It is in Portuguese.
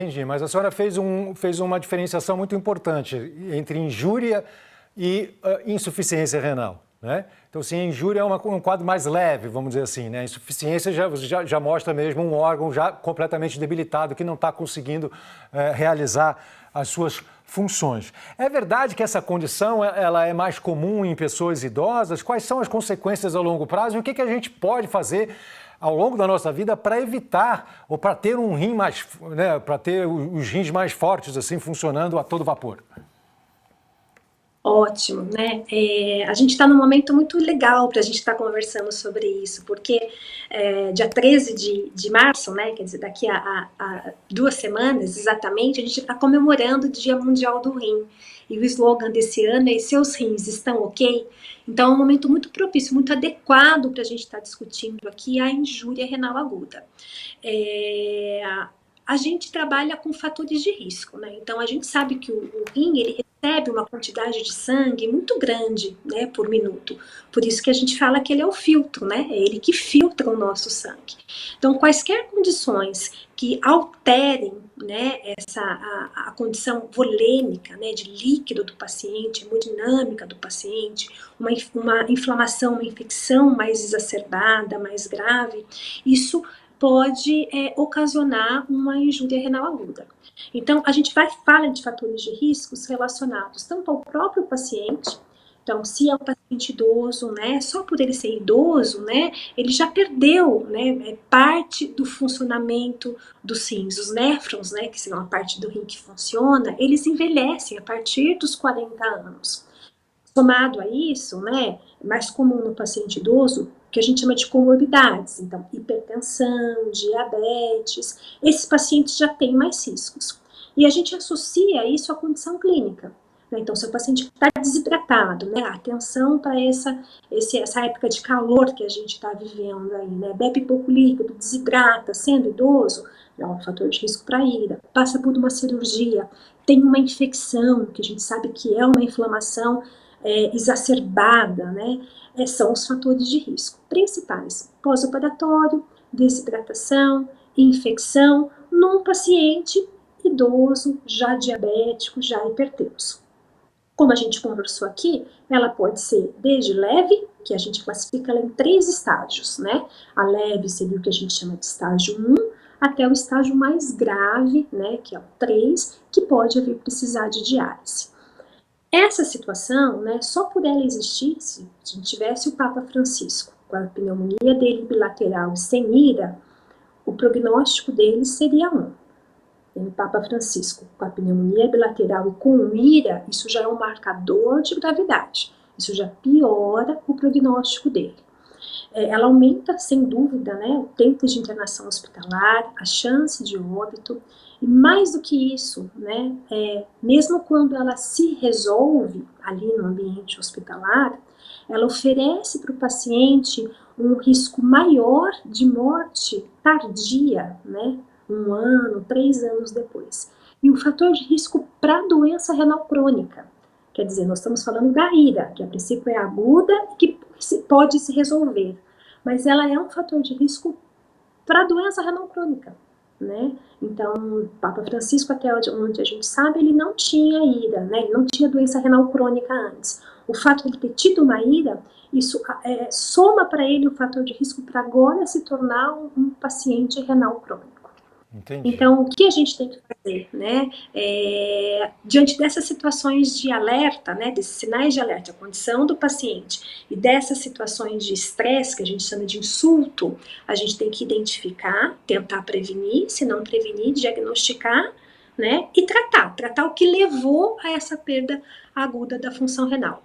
Entendi, mas a senhora fez uma diferenciação muito importante entre injúria e insuficiência renal, né? Então, sim, a injúria é um quadro mais leve, vamos dizer assim, né? A insuficiência já mostra mesmo um órgão já completamente debilitado, que não está conseguindo realizar as suas funções. É verdade que essa condição ela é mais comum em pessoas idosas? Quais são as consequências a longo prazo e o que a gente pode fazer ao longo da nossa vida para evitar ou para ter um rim mais, né, para ter os rins mais fortes assim funcionando a todo vapor? Ótimo, né? A gente está num momento muito legal para a gente estar conversando sobre isso, porque dia 13 de março, né? Quer dizer, daqui a 2 semanas exatamente, a gente está comemorando o Dia Mundial do Rim. E o slogan desse ano é "Seus rins estão ok?". Então é um momento muito propício, muito adequado para a gente estar discutindo aqui a injúria renal aguda. A gente trabalha com fatores de risco, né? Então a gente sabe que o rim ele recebe uma quantidade de sangue muito grande, né, por minuto. Por isso que a gente fala que ele é o filtro, né? É ele que filtra o nosso sangue. Então, quaisquer condições que alterem, né, a condição volêmica, né, de líquido do paciente, hemodinâmica do paciente, uma inflamação, uma infecção mais exacerbada, mais grave, isso pode ocasionar uma injúria renal aguda. Então, a gente fala de fatores de riscos relacionados tanto ao próprio paciente. Então, se é um paciente idoso, né, só por ele ser idoso, né, ele já perdeu, né, parte do funcionamento dos rins. Os néfrons, né, que são a parte do rim que funciona, eles envelhecem a partir dos 40 anos. Somado a isso, né, é mais comum no paciente idoso, que a gente chama de comorbidades, então hipertensão, diabetes, esses pacientes já têm mais riscos. E a gente associa isso à condição clínica, né? Então, se o paciente está desidratado, né, atenção para essa época de calor que a gente está vivendo aí, né, bebe pouco líquido, desidrata, sendo idoso, é um fator de risco para ira, passa por uma cirurgia, tem uma infecção, que a gente sabe que é uma inflamação exacerbada, né? São os fatores de risco principais: pós-operatório, desidratação, infecção, num paciente idoso, já diabético, já hipertenso. Como a gente conversou aqui, ela pode ser desde leve, que a gente classifica ela em 3 estágios, né? A leve seria o que a gente chama de estágio 1, até o estágio mais grave, né, que é o 3, que pode vir precisar de diálise. Essa situação, né, só por ela existir, se a gente tivesse o Papa Francisco com a pneumonia dele bilateral sem ira, o prognóstico dele seria 1. O Papa Francisco com a pneumonia bilateral e com ira, isso já é um marcador de gravidade. Isso já piora o prognóstico dele. Ela aumenta, sem dúvida, né, o tempo de internação hospitalar, a chance de óbito, e mais do que isso, né, mesmo quando ela se resolve ali no ambiente hospitalar, ela oferece para o paciente um risco maior de morte tardia, né, 1 ano, 3 anos depois. E um fator de risco para a doença renal crônica. Quer dizer, nós estamos falando da ira, que a princípio é aguda e que pode se resolver, mas ela é um fator de risco para a doença renal crônica, né? Então, o Papa Francisco, até onde a gente sabe, ele não tinha ira, né? Ele não tinha doença renal crônica antes. O fato de ele ter tido uma ira, isso soma para ele o fator de risco para agora se tornar um paciente renal crônico. Entendi. Então, o que a gente tem que fazer, né? Diante dessas situações de alerta, né, desses sinais de alerta, a condição do paciente e dessas situações de estresse, que a gente chama de insulto, a gente tem que identificar, tentar prevenir, se não prevenir, diagnosticar, né, e tratar o que levou a essa perda aguda da função renal.